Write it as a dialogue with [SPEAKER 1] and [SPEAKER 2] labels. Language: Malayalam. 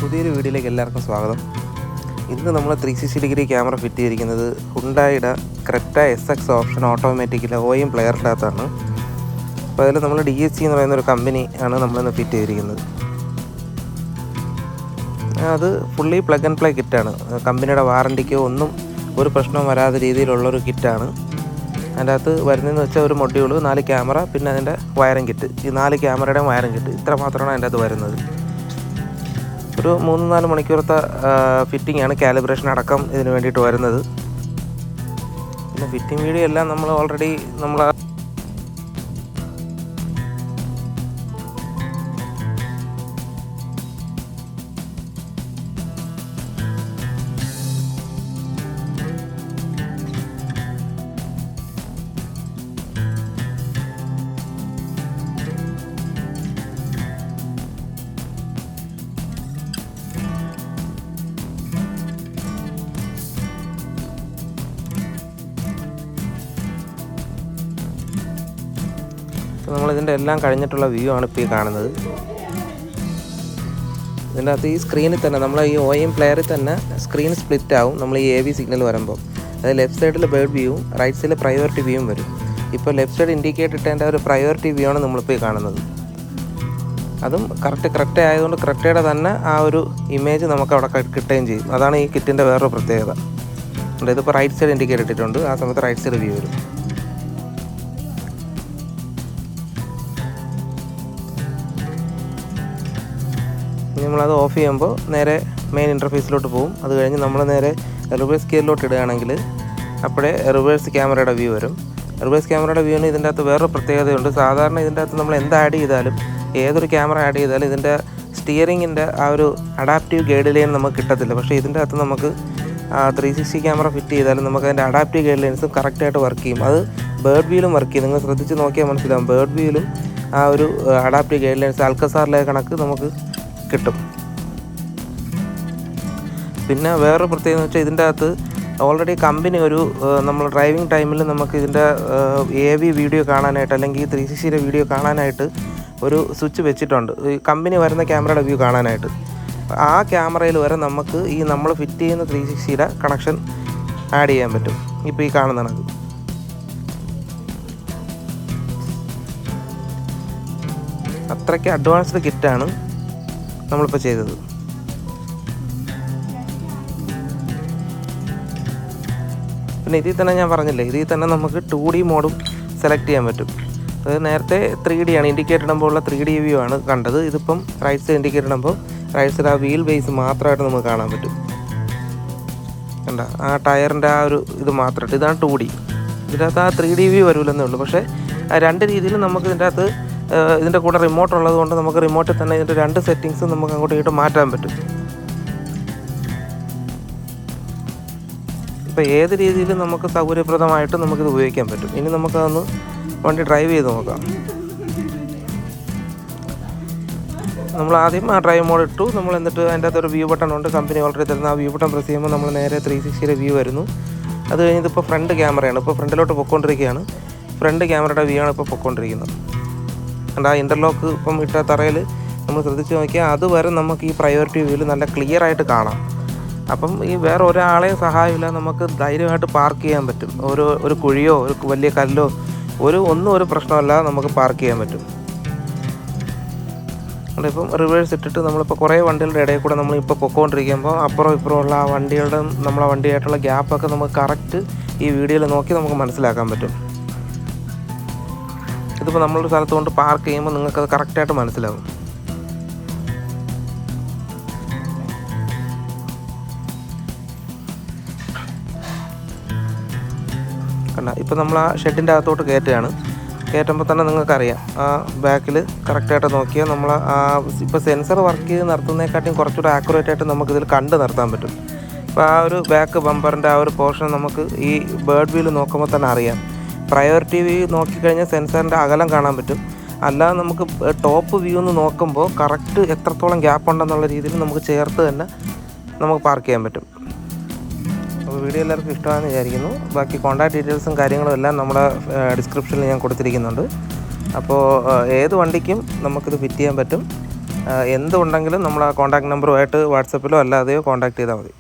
[SPEAKER 1] പുതിയൊരു വീഡിയോയിലേക്ക് എല്ലാവർക്കും സ്വാഗതം. ഇന്ന് നമ്മൾ 360 ഡിഗ്രി ക്യാമറ ഫിറ്റ് ചെയ്തിരിക്കുന്നത് ഹുണ്ടായുടെ ക്രെറ്റ SX ഓപ്ഷൻ ഓട്ടോമാറ്റിക്കിലെ OEM പ്ലെയറിൻ്റെ അകത്താണ്. അപ്പോൾ അതിൽ നമ്മൾ DHC എന്ന് പറയുന്നൊരു കമ്പനി ആണ് നമ്മളിന്ന് ഫിറ്റ് ചെയ്തിരിക്കുന്നത്. അത് ഫുള്ളി പ്ലഗ് ആൻഡ് പ്ലേ കിറ്റാണ്. കമ്പനിയുടെ വാറൻറ്റിക്കോ ഒന്നും ഒരു പ്രശ്നവും വരാത്ത രീതിയിലുള്ളൊരു കിറ്റാണ്. അതിൻ്റെ അകത്ത് വരുന്നതെന്ന് വെച്ചാൽ ഒരു മൊഡ്യൂള്, 4 ക്യാമറ, പിന്നെ അതിൻ്റെ വയറിംഗ് കിറ്റ്. ഈ 4 ക്യാമറയുടെയും വയറിംഗ് കിറ്റ് ഇത്ര മാത്രമാണ് അതിൻ്റെ അകത്ത് വരുന്നത്. ഒരു 3-4 മണിക്കൂറത്തെ ഫിറ്റിംഗ് ആണ്, കാലിബ്രേഷൻ അടക്കം ഇതിന് വേണ്ടിയിട്ട് വരുന്നത്. പിന്നെ ഫിറ്റിംഗ് വീഡിയോ എല്ലാം നമ്മൾ ഓൾറെഡി നമ്മളിതിൻ്റെ എല്ലാം കഴിഞ്ഞിട്ടുള്ള വ്യൂ ആണ് ഇപ്പോൾ ഈ കാണുന്നത്. ഇതിൻ്റെ അകത്ത് ഈ സ്ക്രീനിൽ തന്നെ നമ്മൾ ഈ OEM പ്ലെയറിൽ തന്നെ സ്ക്രീൻ സ്പ്ലിറ്റ് ആവും. നമ്മൾ ഈ AV സിഗ്നൽ വരുമ്പോൾ അത് ലെഫ്റ്റ് സൈഡിൽ ബേർഡ് വ്യൂവും റൈറ്റ് സൈഡിൽ പ്രയോറിറ്റി വ്യൂവും വരും. ഇപ്പോൾ ലെഫ്റ്റ് സൈഡ് ഇൻഡിക്കേറ്റ് ഇട്ടതിൻ്റെ ഒരു പ്രയോറിറ്റി വ്യൂ ആണ് നമ്മളിപ്പോൾ ഈ കാണുന്നത്. അതും കറക്റ്റ് ആയതുകൊണ്ട് ക്രെറ്റയുടെ തന്നെ ആ ഒരു ഇമേജ് നമുക്ക് അവിടെ കിട്ടുകയും ചെയ്യും. അതാണ് ഈ കിറ്റിൻ്റെ വേറൊരു പ്രത്യേകത. ഇതിപ്പോൾ റൈറ്റ് സൈഡ് ഇൻഡിക്കേറ്റ് ഇട്ടിട്ടുണ്ട്, ആ സമയത്ത് റൈറ്റ് സൈഡ് വ്യൂ വരും. നമ്മളത് ഓഫ് ചെയ്യുമ്പോൾ നേരെ മെയിൻ ഇൻ്റർഫേസിലോട്ട് പോകും. അത് കഴിഞ്ഞ് നമ്മൾ നേരെ റിവേഴ്സ് ഗിയറിലോട്ട് ഇടുകയാണെങ്കിൽ അപ്പോഴേ റിവേഴ്സ് ക്യാമറയുടെ വ്യൂ വരും. റിവേഴ്സ് ക്യാമറയുടെ വ്യൂവിന് ഇതിൻ്റെ അകത്ത് വേറൊരു പ്രത്യേകതയുണ്ട്. സാധാരണ ഇതിൻ്റെ അകത്ത് നമ്മൾ എന്ത് ആഡ് ചെയ്താലും, ഏതൊരു ക്യാമറ ആഡ് ചെയ്താലും ഇതിൻ്റെ സ്റ്റിയറിങ്ങിൻ്റെ ആ ഒരു അഡാപ്റ്റീവ് ഗൈഡ് ലൈൻ നമുക്ക് കിട്ടത്തില്ല. പക്ഷേ ഇതിൻ്റെ അകത്ത് നമുക്ക് 360 ക്യാമറ ഫിറ്റ് ചെയ്താലും നമുക്ക് അതിൻ്റെ അഡാപ്റ്റീവ് ഗൈഡ് ലൈൻസും കറക്റ്റായിട്ട് വർക്ക് ചെയ്യും. അത് ബേർഡ് വ്യൂയിലും വർക്ക് ചെയ്യും. നിങ്ങൾ ശ്രദ്ധിച്ച് നോക്കിയാൽ മനസ്സിലാവും. ബേർഡ് വ്യൂയിലും ആ ഒരു അഡാപ്റ്റീവ് ഗൈഡ് ലൈൻസ് അൽക്കസാറിലെ കണക്ക് നമുക്ക് കിട്ടും. പിന്നെ വേറൊരു പ്രത്യേകത എന്ന് വെച്ചാൽ ഇതിൻ്റെ അകത്ത് ഓൾറെഡി കമ്പനി ഒരു നമ്മൾ ഡ്രൈവിംഗ് ടൈമിൽ നമുക്ക് ഇതിൻ്റെ AV വീഡിയോ കാണാനായിട്ട് അല്ലെങ്കിൽ 360 വീഡിയോ കാണാനായിട്ട് ഒരു സ്വിച്ച് വെച്ചിട്ടുണ്ട്. ഈ കമ്പനി വരുന്ന ക്യാമറയുടെ വ്യൂ കാണാനായിട്ട് ആ ക്യാമറയിൽ വരെ നമുക്ക് ഈ നമ്മൾ ഫിറ്റ് ചെയ്യുന്ന 360 കണക്ഷൻ ആഡ് ചെയ്യാൻ പറ്റും. ഇപ്പോൾ ഈ കാണുന്നതാണ്. അത്രയ്ക്ക് അഡ്വാൻസ്ഡ് കിറ്റാണ് നമ്മളിപ്പോൾ ചെയ്തത്. പിന്നെ ഇതിൽ തന്നെ ഞാൻ പറഞ്ഞില്ലേ, ഇതിൽ തന്നെ നമുക്ക് 2D മോഡും സെലക്ട് ചെയ്യാൻ പറ്റും. അത് നേരത്തെ 3D ആണ്, ഇൻഡിക്കേറ്റർ ഇടുമ്പോൾ ഉള്ള 3D വ്യൂ ആണ് കണ്ടത്. ഇതിപ്പം റൈറ്റ് സൈഡ് ഇൻഡിക്കേറ്റർ ഇടുമ്പോൾ റൈറ്റ് സൈഡ് ആ വീൽ ബേസ് മാത്രമായിട്ട് നമുക്ക് കാണാൻ പറ്റും. കണ്ട ആ ടയറിൻ്റെ ആ ഒരു ഇത് മാത്രമായിട്ട്. ഇതാണ് 2D. ഇതിനകത്ത് ആ 3D വ്യൂ വരില്ലെന്നേ ഉള്ളൂ. പക്ഷേ 2 രീതിയിൽ നമുക്ക് ഇതിൻ്റെ അകത്ത് ഇതിൻ്റെ കൂടെ റിമോട്ട് ഉള്ളത് കൊണ്ട് നമുക്ക് റിമോട്ടിൽ തന്നെ ഇതിൻ്റെ 2 സെറ്റിങ്സും നമുക്ക് അങ്ങോട്ടും ഇങ്ങോട്ട് മാറ്റാൻ പറ്റും. ഇപ്പോൾ ഏത് രീതിയിലും നമുക്ക് സൗകര്യപ്രദമായിട്ട് നമുക്കിത് ഉപയോഗിക്കാൻ പറ്റും. ഇനി നമുക്കതൊന്ന് വണ്ടി ഡ്രൈവ് ചെയ്ത് നോക്കാം. നമ്മൾ ആദ്യം ആ ഡ്രൈവ് മോഡ് ഇട്ടു. നമ്മൾ എന്നിട്ട് അതിൻ്റെ അകത്തൊരു വ്യൂ ബട്ടൺ ഉണ്ട്, കമ്പനി ഓൾറെഡി തരുന്ന. ആ വ്യൂ ബട്ടൺ പ്രസ് ചെയ്യുമ്പോൾ നമ്മൾ നേരെ 360 വ്യൂ വരുന്നു. അത് കഴിഞ്ഞ് ഇതിപ്പോൾ ഫ്രണ്ട് ക്യാമറയാണ്. ഇപ്പോൾ ഫ്രണ്ടിലോട്ട് പൊയ്ക്കൊണ്ടിരിക്കുകയാണ്. ഫ്രണ്ട് ക്യാമറയുടെ വ്യൂ ആണ് ഇപ്പോൾ പൊയ്ക്കൊണ്ടിരിക്കുന്നത്. ആ ഇൻ്റർലോക്ക് ഇപ്പം ഇട്ട തറയിൽ നമ്മൾ ശ്രദ്ധിച്ച് നോക്കിയാൽ അതുവരെ നമുക്ക് ഈ പ്രയോറിറ്റി വ്യൂവിൽ നല്ല ക്ലിയർ ആയിട്ട് കാണാം. അപ്പം ഈ വേറെ ഒരാളെയും സഹായമില്ല, നമുക്ക് ധൈര്യമായിട്ട് പാർക്ക് ചെയ്യാൻ പറ്റും. ഒരു കുഴിയോ ഒരു വലിയ കല്ലോ ഒന്നും ഒരു പ്രശ്നമല്ല, നമുക്ക് പാർക്ക് ചെയ്യാൻ പറ്റും. ഇപ്പം റിവേഴ്സ് ഇട്ടിട്ട് നമ്മളിപ്പോൾ കുറേ വണ്ടികളുടെ ഇടയിൽ കൂടെ നമ്മളിപ്പോൾ പൊയ്ക്കൊണ്ടിരിക്കുമ്പോൾ അപ്പുറം ഇപ്പുറം ഉള്ള ആ വണ്ടികളുടെ നമ്മളെ വണ്ടിയായിട്ടുള്ള ഗ്യാപ്പൊക്കെ നമുക്ക് കറക്റ്റ് ഈ വീഡിയോയിൽ നോക്കി നമുക്ക് മനസ്സിലാക്കാൻ പറ്റും. ഇതിപ്പോൾ നമ്മളൊരു സ്ഥലത്ത് കൊണ്ട് പാർക്ക് ചെയ്യുമ്പോൾ നിങ്ങൾക്കത് കറക്റ്റായിട്ട് മനസ്സിലാവും. കണ്ട ഇപ്പോൾ നമ്മൾ ആ ഷെഡിൻ്റെ അകത്തോട്ട് കയറ്റുമ്പോൾ തന്നെ നിങ്ങൾക്കറിയാം ആ ബാക്കിൽ കറക്റ്റായിട്ട് നോക്കിയാൽ നമ്മൾ ഇപ്പോൾ സെൻസർ വർക്ക് ചെയ്ത് നിർത്തുന്നതിനെക്കാട്ടിയും കുറച്ചുകൂടെ ആക്യുറേറ്റ് ആയിട്ട് നമുക്കിതിൽ കണ്ട് നിർത്താൻ പറ്റും. അപ്പോൾ ആ ഒരു ബാക്ക് ബമ്പറിൻ്റെ ആ ഒരു പോർഷൻ നമുക്ക് ഈ ബേർഡ് വ്യൂവിൽ നോക്കുമ്പോൾ തന്നെ അറിയാം. പ്രയോറിറ്റി വ്യൂ നോക്കിക്കഴിഞ്ഞാൽ സെൻസറിൻ്റെ അകലം കാണാൻ പറ്റും. അല്ലാതെ നമുക്ക് ടോപ്പ് വ്യൂ എന്ന് നോക്കുമ്പോൾ കറക്റ്റ് എത്രത്തോളം ഗ്യാപ്പ് ഉണ്ടെന്നുള്ള രീതിയിൽ നമുക്ക് ചേർത്ത് തന്നെ നമുക്ക് പാർക്ക് ചെയ്യാൻ പറ്റും. അപ്പോൾ വീഡിയോ എല്ലാവർക്കും ഇഷ്ടമാണെന്ന് വിചാരിക്കുന്നു. ബാക്കി കോൺടാക്ട് ഡീറ്റെയിൽസും കാര്യങ്ങളും എല്ലാം നമ്മുടെ ഡിസ്ക്രിപ്ഷനിൽ ഞാൻ കൊടുത്തിരിക്കുന്നുണ്ട്. അപ്പോൾ ഏത് വണ്ടിക്കും നമുക്കിത് ഫിറ്റ് ചെയ്യാൻ പറ്റും. എന്തുണ്ടെങ്കിലും നമ്മൾ ആ കോൺടാക്ട് നമ്പറുമായിട്ട് വാട്സപ്പിലോ അല്ലാതെയോ കോൺടാക്ട് ചെയ്താൽ മതി.